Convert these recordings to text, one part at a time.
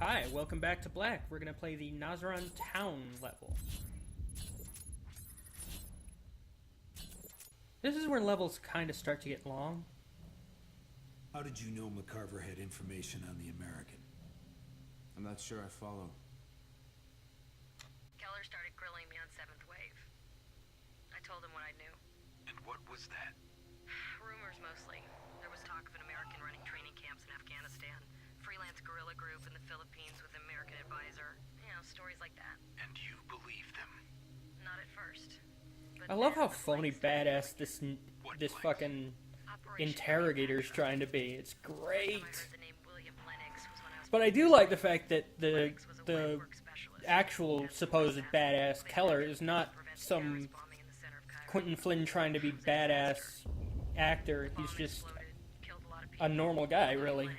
Hi, welcome back to Black. We're gonna play the Nazaran Town level. This is where levels kind of start to get long. How did you know McCarver had information on the American? I'm not sure I follow. Keller started grilling me on 7th Wave. I told him what I knew. And what was that? Rumors mostly. There was talk of an American running training camps in Afghanistan. Freelance guerrilla group in the Philippines with an American advisor. You know, stories like that. And you believe them? Not at first. I love how phony badass this fucking interrogator's trying to be. It's great. But I do like the fact that the actual supposed badass Keller is not some Quentin Flynn trying to be badass actor. He's just a normal guy, really.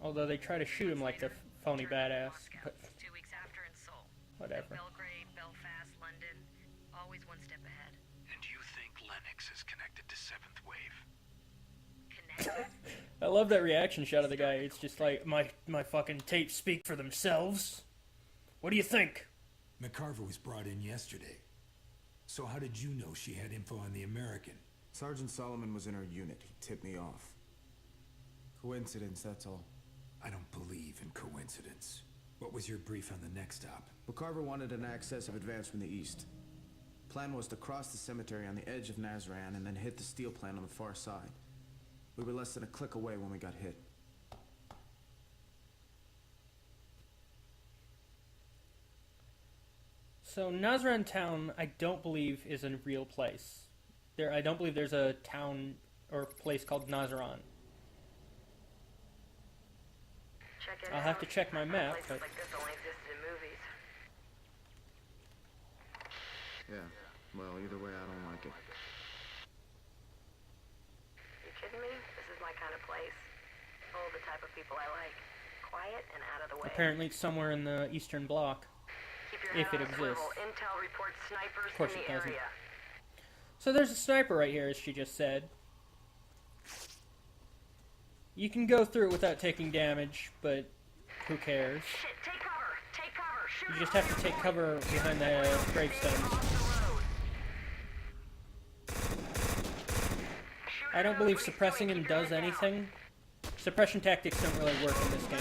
Although they try to shoot him like the phony badass, but 2 weeks after in Seoul. whatever. Belgrade, Belfast, London, always one step ahead. And you think Lennox is connected to 7th Wave? Connected? I love that reaction shot of the guy. It's just like, my fucking tapes speak for themselves. What do you think? McCarver was brought in yesterday. So how did you know she had info on the American? Sergeant Solomon was in her unit. He tipped me off. Coincidence, that's all. I don't believe in coincidence. What was your brief on the next stop? McCarver wanted an access of advance from the east. Plan was to cross the cemetery on the edge of Nazaran and then hit the steel plant on the far side. We were less than a click away when we got hit. So Nazaran Town, I don't believe is a real place. I don't believe there's a town or place called Nazaran. I'll have to check my map, but Places like this only existed in movies. Yeah, well, either way, I don't like it. You kidding me? This is my kind of place. Oh, the type of people I like. Quiet and out of the way. apparently it's somewhere in the Eastern Bloc. Keep your if head it on a swivel. exists. Intel reports snipers Of course in it the doesn't. area. So there's a sniper right here, as she just said. You can go through it without taking damage, but who cares? Shit, take cover! Take cover! Shoot You just have to take cover behind the gravestones. I don't believe suppressing him does anything. Suppression tactics don't really work in this game.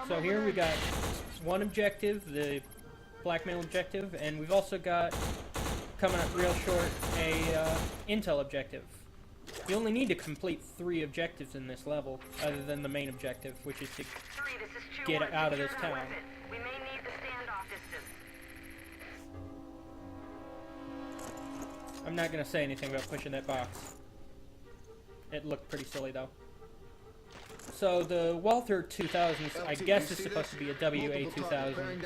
So here we got one objective, the blackmail objective, and we've also got, coming up real short, a intel objective. You only need to complete 3 objectives in this level, other than the main objective, which is to get out of this town. We may need the standoff distance. I'm not going to say anything about pushing that box. It looked pretty silly, though. So the Walther 2000s, I guess, is supposed to be a WA 2000,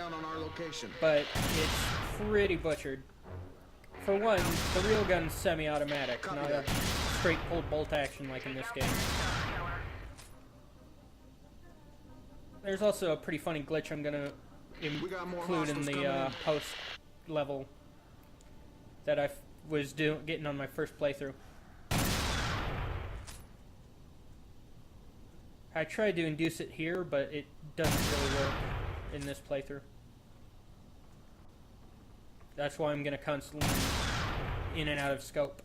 but it's pretty butchered. For one, the real gun's semi-automatic, not a straight pulled bolt action like in this game. There's also a pretty funny glitch I'm gonna include in the post level that I was getting on my first playthrough. I tried to induce it here, but it doesn't really work in this playthrough. That's why I'm going to constantly in and out of scope.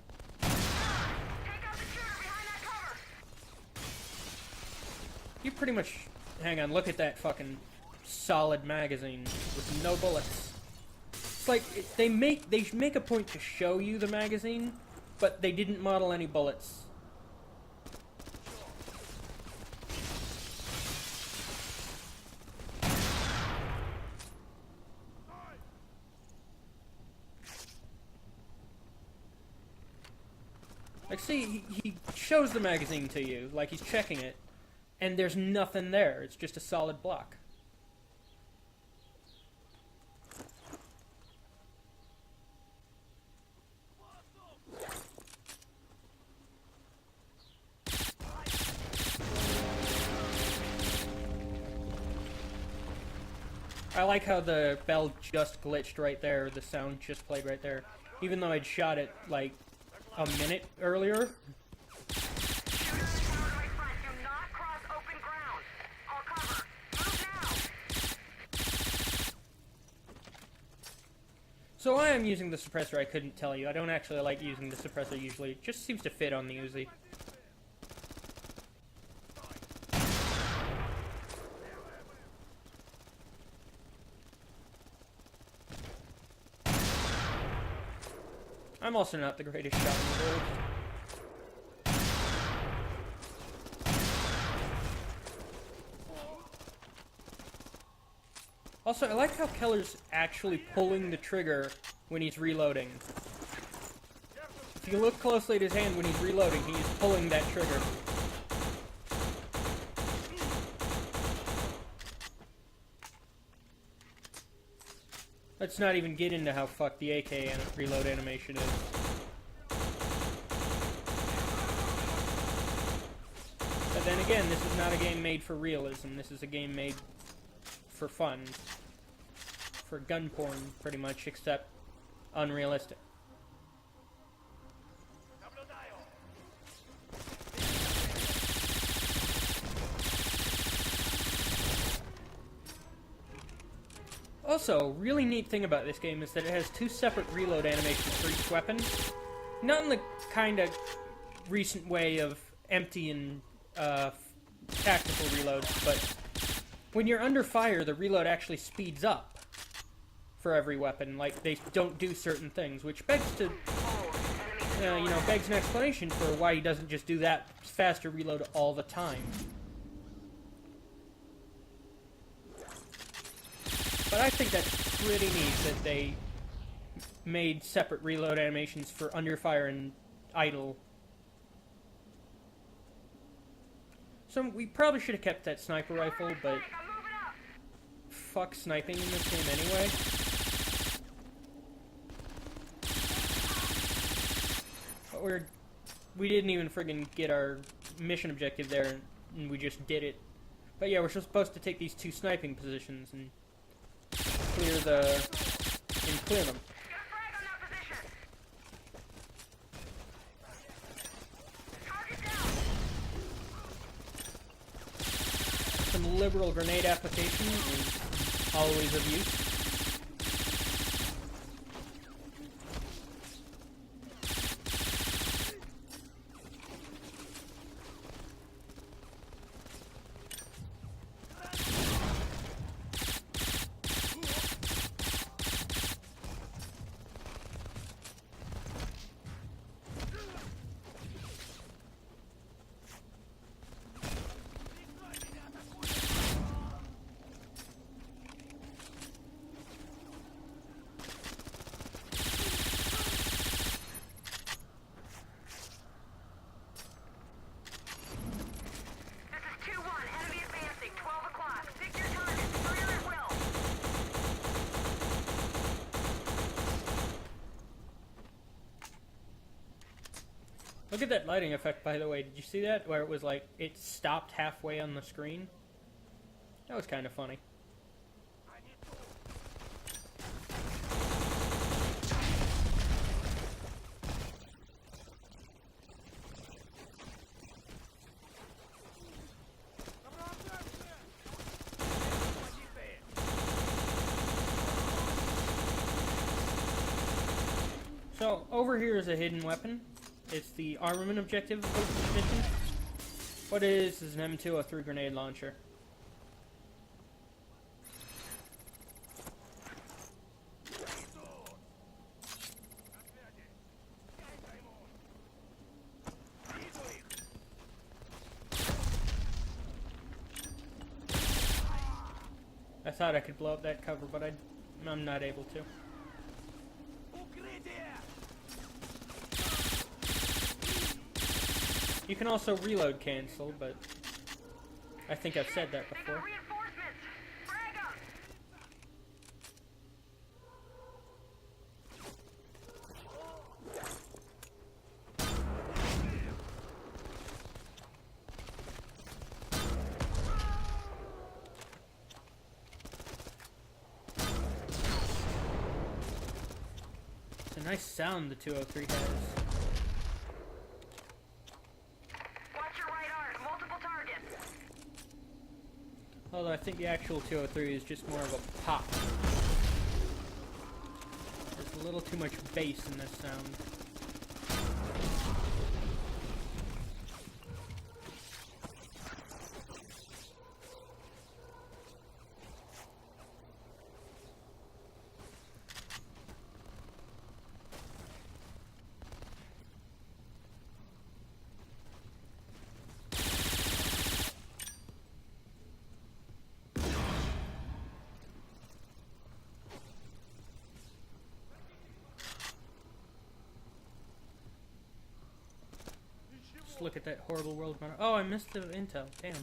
You pretty much... Hang on, look at that fucking solid magazine with no bullets. It's like, they make a point to show you the magazine, but they didn't model any bullets. Like, see, he shows the magazine to you, like he's checking it, and there's nothing there. It's just a solid block. I like how the bell just glitched right there, the sound just played right there. Even though I'd shot it, like, a minute earlier. So why I'm using the suppressor, I couldn't tell you. I don't actually like using the suppressor usually. It just seems to fit on the Uzi. I'm also not the greatest shot in the world. Also, I like how Keller's actually pulling the trigger when he's reloading. If you look closely at his hand when he's reloading, he's pulling that trigger. Let's not even get into how fucked the AK reload animation is. But then again, this is not a game made for realism. This is a game made for fun. For gun porn, pretty much, except unrealistic. Also, really neat thing about this game is that it has two separate reload animations for each weapon. Not in the kind of recent way of empty and tactical reloads, but when you're under fire, the reload actually speeds up for every weapon. Like, they don't do certain things, which begs to, begs an explanation for why he doesn't just do that faster reload all the time. But I think that's pretty neat that they made separate reload animations for under fire and idle. So we probably should have kept that sniper rifle, but fuck sniping in this game anyway. But we didn't even friggin' get our mission objective there, and we just did it. But yeah, we're supposed to take these two sniping positions and clear them. Some liberal grenade application is always of use. Look at that lighting effect, by the way. Did you see that? Where it was like, it stopped halfway on the screen? That was kind of funny. So, over here is a hidden weapon. It's the armament objective of this mission. What it is an M203 grenade launcher. I thought I could blow up that cover, but I'm not able to. You can also reload cancel, but I think I've said that before. nice sound the 203 has. Watch your right arc. Multiple targets. Although I think the actual 203 is just more of a pop. There's a little too much bass in this sound. Just look at that horrible world monitor. Oh, I missed the intel. Damn.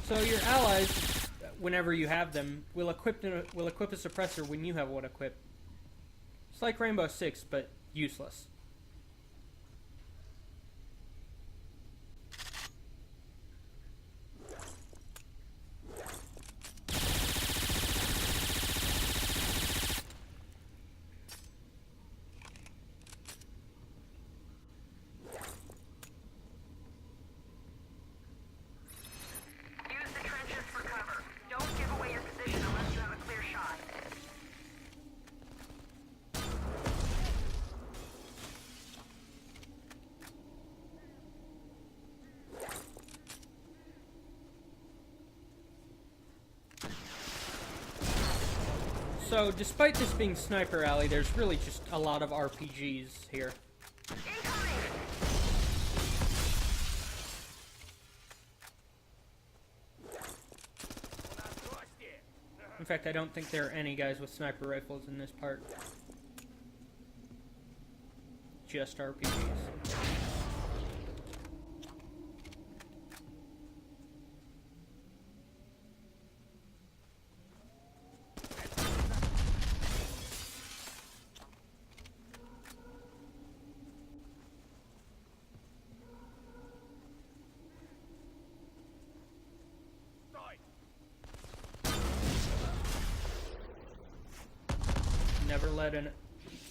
So your allies, whenever you have them, will equip a suppressor when you have one equipped. It's like Rainbow Six, but useless. Use the trenches for cover. Don't give away your position unless you have a clear shot. So, despite this being Sniper Alley, there's really just a lot of RPGs here. Incoming! In fact, I don't think there are any guys with sniper rifles in this part. Just RPGs.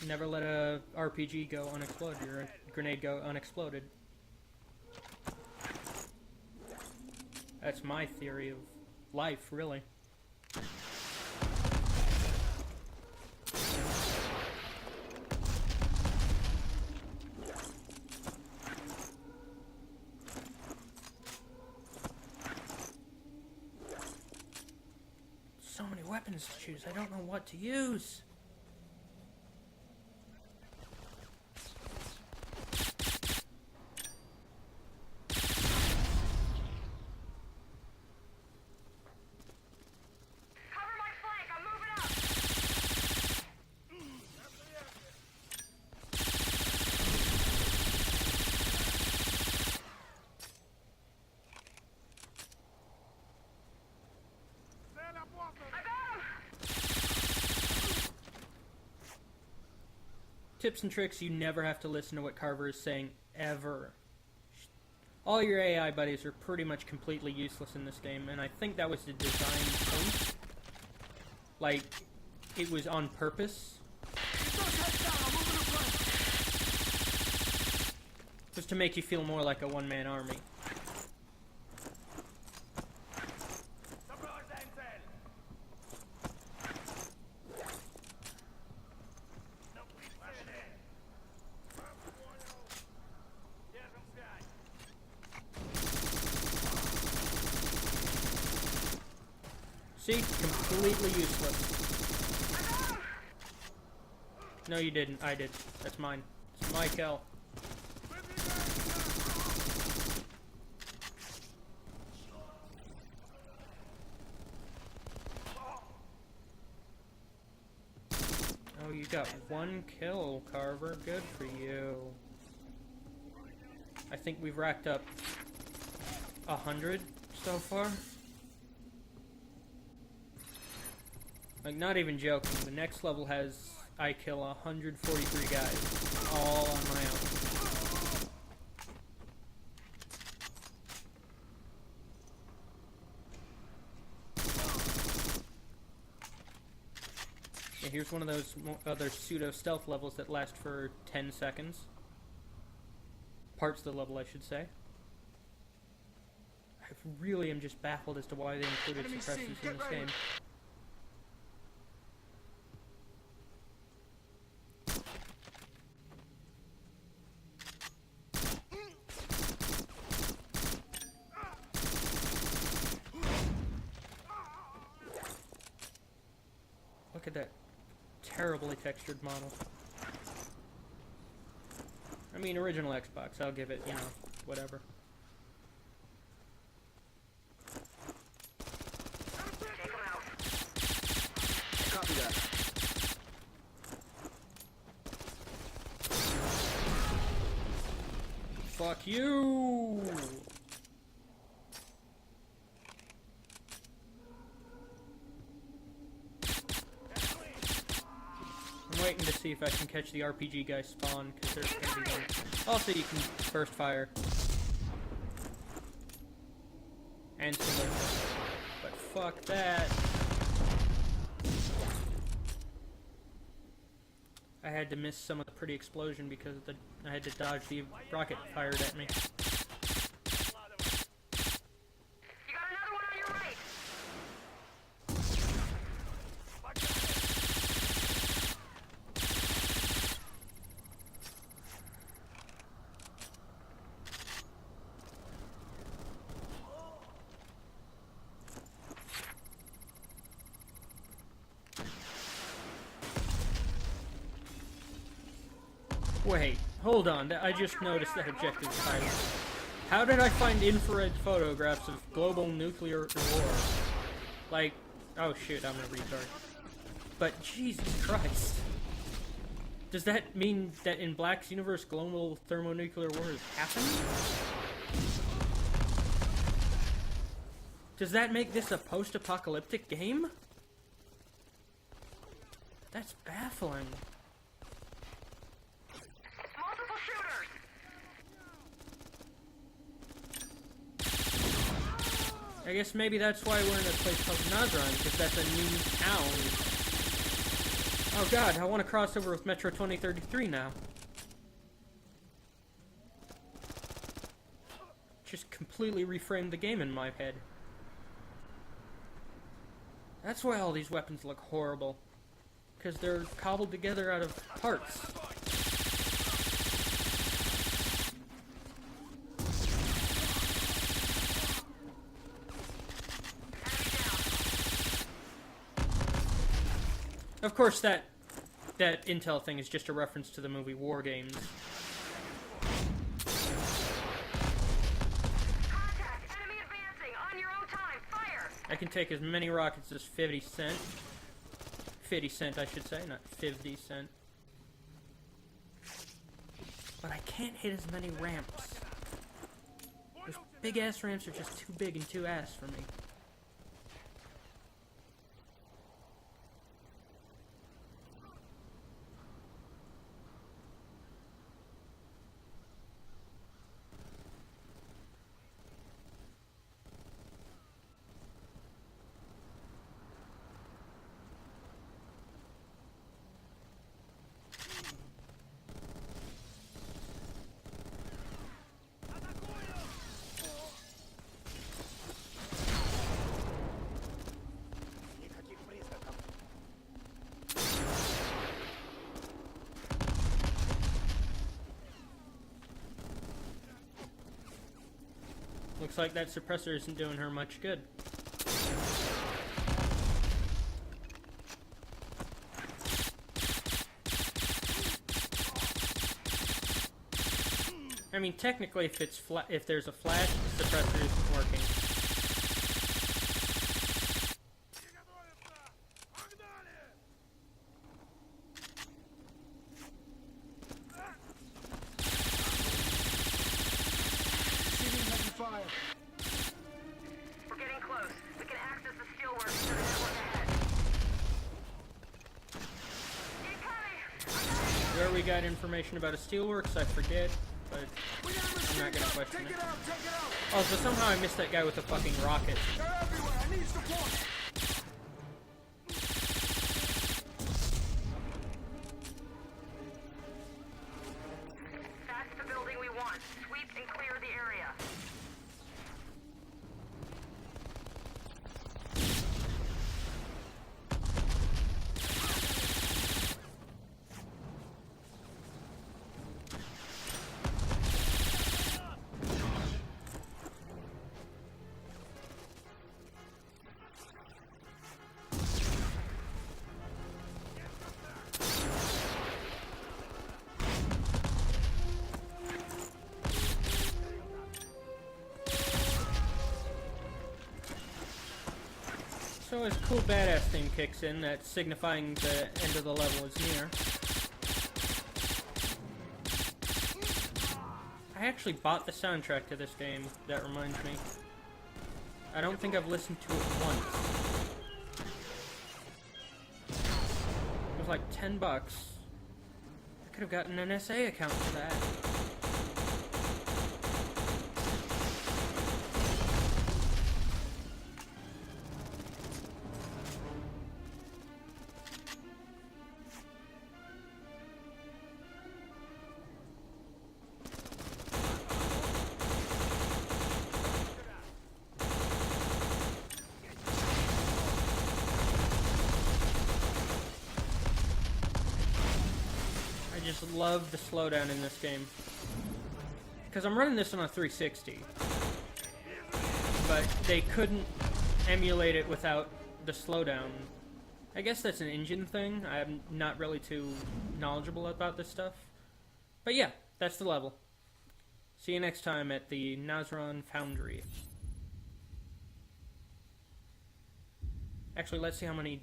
Never let a RPG go unexploded, or a grenade go unexploded. That's my theory of life, really. So many weapons to choose, I don't know what to use. Cover my flank. I'm moving up. I got him. Tips and tricks, you never have to listen to what Carver is saying, ever. All your AI buddies are pretty much completely useless in this game, and I think that was the design point. Like, it was on purpose. Just to make you feel more like a one-man army. See? Completely useless. No, you didn't. I did. That's mine. It's my kill. Oh, you got one kill, Carver. Good for you. I think we've racked up 100 so far. Like, not even joking. The next level has I kill 143 guys, all on my own. Yeah, here's one of those other pseudo-stealth levels that last for 10 seconds. Parts of the level, I should say. I really am just baffled as to why they included suppressors in this game. Look at that terribly textured model. I mean, original Xbox, I'll give it, you know, whatever. Take him out. Copy that. Fuck you! I'm waiting to see if I can catch the RPG guy spawn, because there's gonna be one. Also, you can burst fire. And salute. But fuck that. I had to miss some of the pretty explosion because I had to dodge the rocket fired at me. You got another one on your right. Wait, hold on. I just noticed that objective title. How did I find infrared photographs of global nuclear war? Like, oh shit, I'm a retard. But Jesus Christ. Does that mean that in Black's universe, global thermonuclear war is happening? Does that make this a post-apocalyptic game? That's baffling. Multiple shooters. I guess maybe that's why we're in a place called Nazran, because that's a new town. Oh god, I want to cross over with Metro 2033 now. Just completely reframed the game in my head. That's why all these weapons look horrible. Because they're cobbled together out of parts. Of course, that intel thing is just a reference to the movie War Games. Contact! Enemy advancing! On your own time! Fire! I can take as many rockets as 50 cent. 50 cent, I should say, not 50 cent. But I can't hit as many ramps. Those big-ass ramps are just too big and too ass for me. Looks like that suppressor isn't doing her much good. I mean, technically, if there's a flash, the suppressor isn't working. We're getting close. We can access the steelworks to the network ahead. Incoming! where we got information about a steelworks, I forget, but I'm not gonna question it. Oh, so somehow I missed that guy with the fucking rocket. That's the building we want. Sweep and clear the area. So as cool badass theme kicks in, that's signifying the end of the level is near. I actually bought the soundtrack to this game, that reminds me. I don't think I've listened to it once. It was like $10. I could have gotten an SA account for that. I just love the slowdown in this game. Because I'm running this on a 360. But they couldn't emulate it without the slowdown. I guess that's an engine thing. I'm not really too knowledgeable about this stuff. But yeah, that's the level. See you next time at the Nazran Foundry. Actually, let's see how many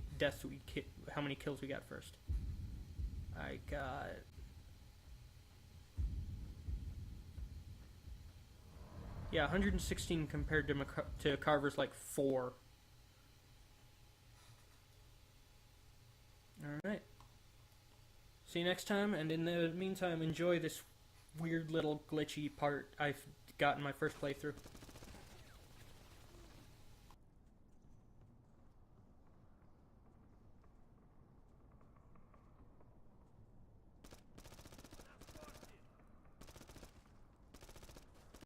how many kills we got first. I got... Yeah, 116 compared to Carver's like 4. Alright. See you next time, and in the meantime, enjoy this weird little glitchy part I've got in my first playthrough.